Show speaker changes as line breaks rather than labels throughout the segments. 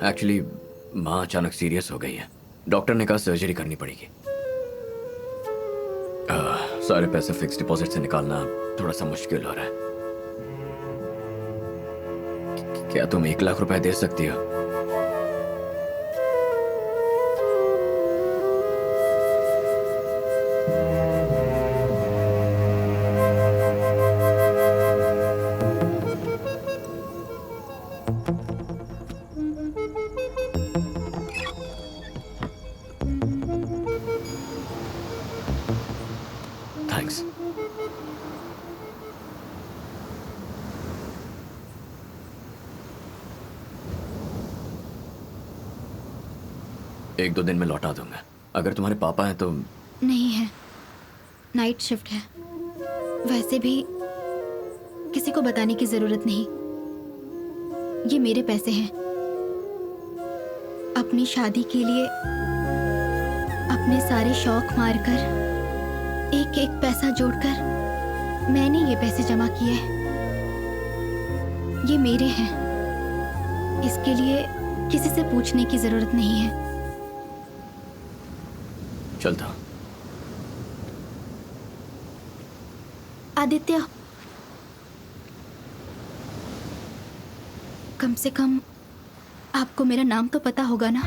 Actually माँ अचानक serious हो गई है। डॉक्टर ने कहा सर्जरी करनी पड़ेगी। सारे पैसे फिक्स डिपॉजिट से निकालना थोड़ा सा मुश्किल हो रहा है। क्या तुम 1 लाख रुपए दे सकती हो? थैंक्स। एक दो दिन में लौटा दूंगा। अगर तुम्हारे पापा हैं तो।
नहीं है, नाइट शिफ्ट है। वैसे भी किसी को बताने की जरूरत नहीं। ये मेरे पैसे हैं। अपनी शादी के लिए अपने सारे शौक मारकर एक एक पैसा जोड़कर मैंने ये पैसे जमा किए हैं। ये मेरे हैं। इसके लिए किसी से पूछने की जरूरत नहीं है।
चलता हूं।
आदित्य, कम से कम आपको मेरा नाम तो पता होगा ना?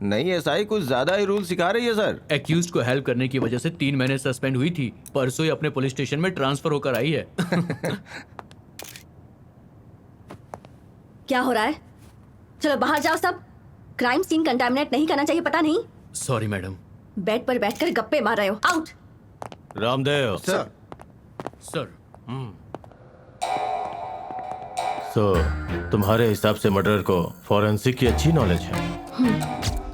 नहीं एसआई कुछ ज्यादा ही रूल सिखा रही है सर।
एक्यूज्ड को हेल्प करने की वजह से 3 महीने सस्पेंड हुई थी। परसों ही अपने पुलिस स्टेशन में ट्रांसफर होकर आई है।
क्या हो रहा है? चलो बाहर जाओ सब। क्राइम सीन कंटामिनेट नहीं करना चाहिए, पता नहीं।
Sorry madam.
बेड पर बैठकर गप्पे मार रहे हो। आउट।
रामदेव
सर।
तुम्हारे हिसाब से मर्डर को फॉरेंसिक की अच्छी नॉलेज है।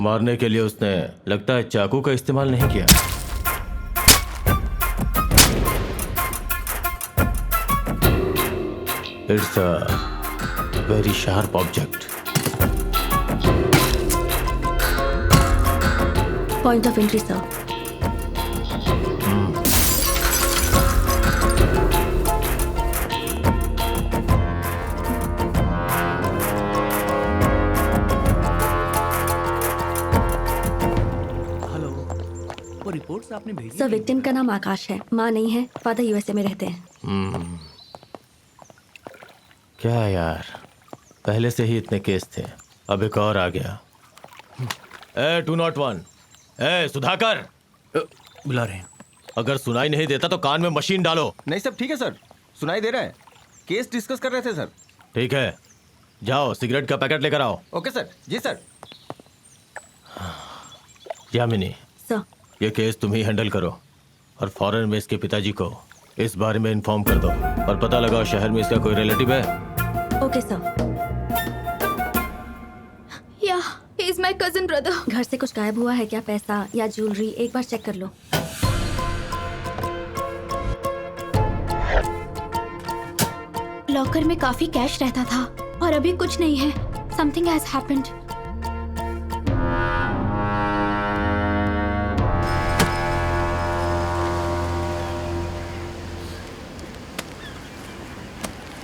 मारने के लिए उसने लगता है चाकू का इस्तेमाल नहीं किया। It's a very sharp object.
Point of entry sir.
वो रिपोर्ट्स आपने भेजी
सर विक्टिम का नाम आकाश है, माँ नहीं है, फादर यूएसए में रहते हैं।
क्या यार, पहले से ही इतने केस थे, अब एक और आ गया। ए 201, ए सुधाकर,
बुला रहे हैं।
अगर सुनाई नहीं देता तो कान में मशीन डालो।
नहीं सब ठीक है सर, सुनाई दे रहा है। केस डिस्कस कर रहे थे सर।
ठीक है, जाओ सिगरेट का पैकेट लेकर आओ।
Okay sir. जी सर।
यामिनी,
सर
ये केस तुम ही हैंडल करो और फौरन में इसके पिताजी को इस बारे में इन्फॉर्म कर दो और पता लगाओ शहर में इसका कोई रिलेटिव है।
Okay sir.
Yeah he is my cousin brother.
घर से कुछ गायब हुआ है क्या, पैसा या ज्वेलरी? एक बार चेक कर लो।
लॉकर में काफी कैश रहता था और अभी कुछ नहीं है। Something has happened.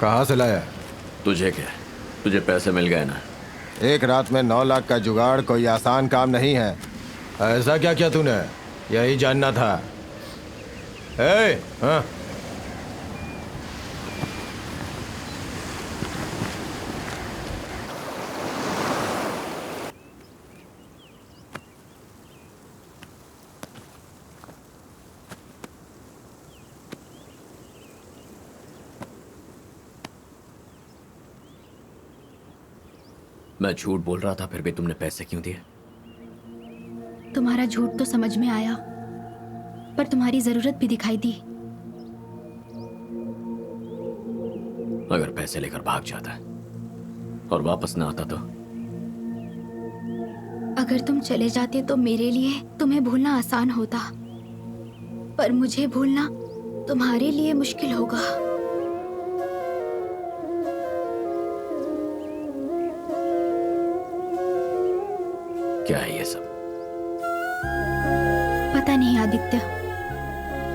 कहाँ से लाया?
तुझे क्या, तुझे पैसे मिल गए ना।
एक रात में 9 लाख का जुगाड़ कोई आसान काम नहीं है। ऐसा क्या किया तूने? यही जानना था। हाँ।
मैं झूठ बोल रहा था, फिर भी तुमने पैसे क्यों दिए?
तुम्हारा झूठ तो समझ में आया, पर तुम्हारी जरूरत भी दिखाई दी।
अगर पैसे लेकर भाग जाता और वापस ना आता तो?
अगर तुम चले जाते तो मेरे लिए तुम्हें भूलना आसान होता, पर मुझे भूलना तुम्हारे लिए मुश्किल होगा।
क्या है ये सब?
पता नहीं आदित्य,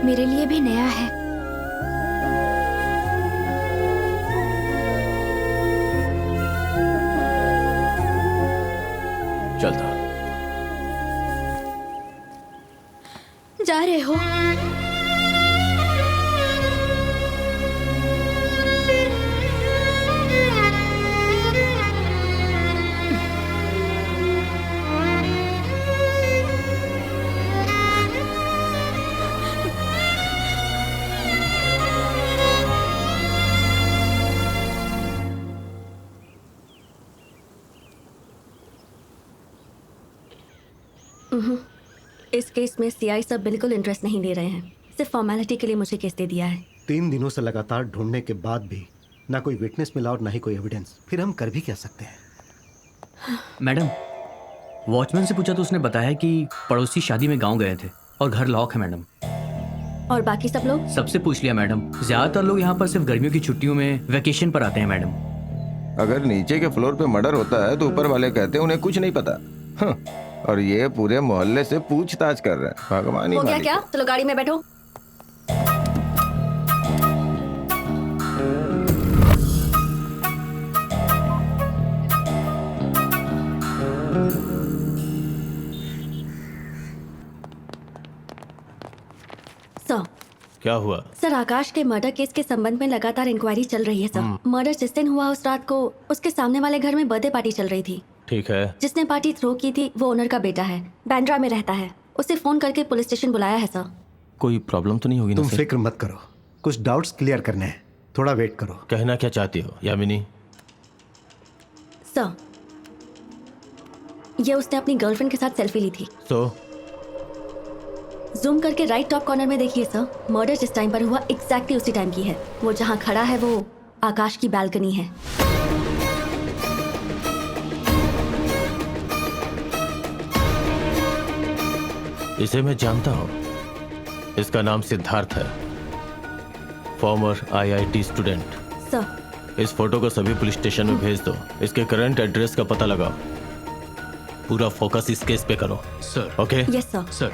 मेरे लिए भी नया है।
चलता।
जा रहे हो?
इस केस में सीआई सब बिल्कुल इंटरेस्ट नहीं ले रहे हैं, सिर्फ फॉर्मेलिटी के लिए मुझे केस दे दिया है।
3 दिनों से लगातार ढूंढने के बाद भी ना कोई विटनेस मिला और ना ही कोई एविडेंस। फिर हम कर भी क्या सकते हैं?
मैडम, वॉचमैन से पूछा तो उसने बताया कि पड़ोसी शादी में गांव गए थे और घर लॉक है मैडम।
और बाकी सब लोग?
सबसे पूछ लिया मैडम। ज्यादातर लोग यहाँ पर सिर्फ गर्मियों की छुट्टियों में वेकेशन पर आते हैं मैडम।
अगर नीचे के फ्लोर पे मर्डर होता है तो ऊपर वाले कहते हैं उन्हें कुछ नहीं पता। और ये पूरे मोहल्ले से पूछताछ कर रहे हैं। भगवान ही
हो गया
मालिक।
क्या? चलो गाड़ी में बैठो। सर,
क्या हुआ?
सर आकाश के मर्डर केस के संबंध में लगातार इंक्वायरी चल रही है सर। मर्डर जिस दिन हुआ उस रात को उसके सामने वाले घर में बर्थडे पार्टी चल रही थी।
ठीक है।
जिसने पार्टी थ्रो की थी वो ओनर का बेटा है, बांद्रा में रहता है। उसे फोन करके पुलिस स्टेशन बुलाया है सर।
कोई प्रॉब्लम तो नहीं होगी ना
तुम
सर?
फिक्र मत करो, कुछ डाउट्स क्लियर करने हैं, थोड़ा वेट करो।
कहना क्या चाहती हो यामिनी?
सर, ये उसने अपनी गर्लफ्रेंड के साथ सेल्फी ली थी। जूम करके राइट टॉप कॉर्नर में देखिए सर, मर्डर जिस टाइम पर हुआ एग्जैक्टली उसी टाइम की है। वो जहाँ खड़ा है वो आकाश की बालकनी है।
इसे मैं जानता हूँ। इसका नाम सिद्धार्थ है, फॉर्मर IIT स्टूडेंट।
सर,
इस फोटो को सभी पुलिस स्टेशन में भेज दो। इसके करंट एड्रेस का पता लगाओ। पूरा फोकस इस केस पे करो।
Sir.
Okay?
Yes sir.
Sir.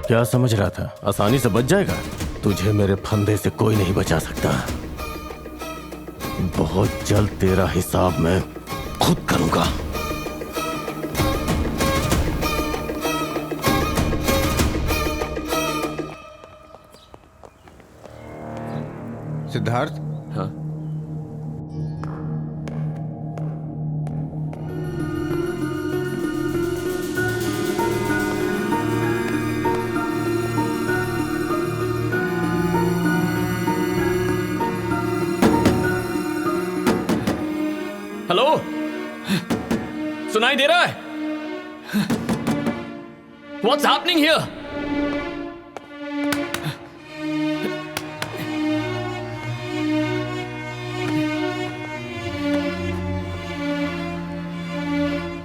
क्या समझ रहा था आसानी से बच जाएगा? तुझे मेरे फंदे से कोई नहीं बचा सकता। बहुत जल्द तेरा हिसाब मैं खुद करूंगा।
सिद्धार्थ,
हाँ। हेलो, सुनाई दे रहा है? What's happening here?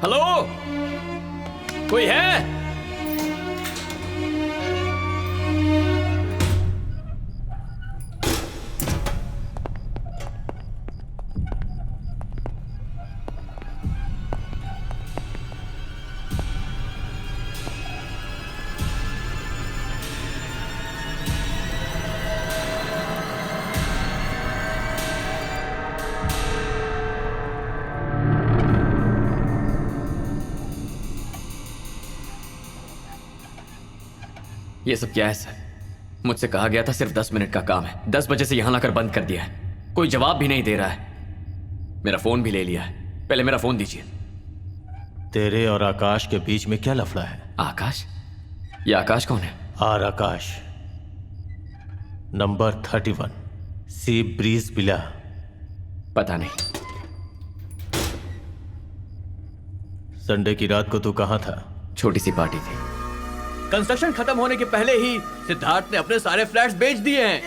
हेलो, कोई है? ये सब क्या है सर? मुझसे कहा गया था सिर्फ 10 मिनट का काम है। 10 बजे से यहां लाकर बंद कर दिया है। कोई जवाब भी नहीं दे रहा है। मेरा फोन भी ले लिया है। पहले मेरा फोन दीजिए।
तेरे और आकाश के बीच में क्या लफड़ा है?
आकाश? ये आकाश कौन है?
R Akash, number 31, sea breeze villa.
पता नहीं।
संडे की रात को तू कहाँ था?
छोटी सी पार्टी थी।
कंस्ट्रक्शन खत्म होने के पहले ही सिद्धार्थ ने अपने सारे फ्लैट्स बेच दिए हैं।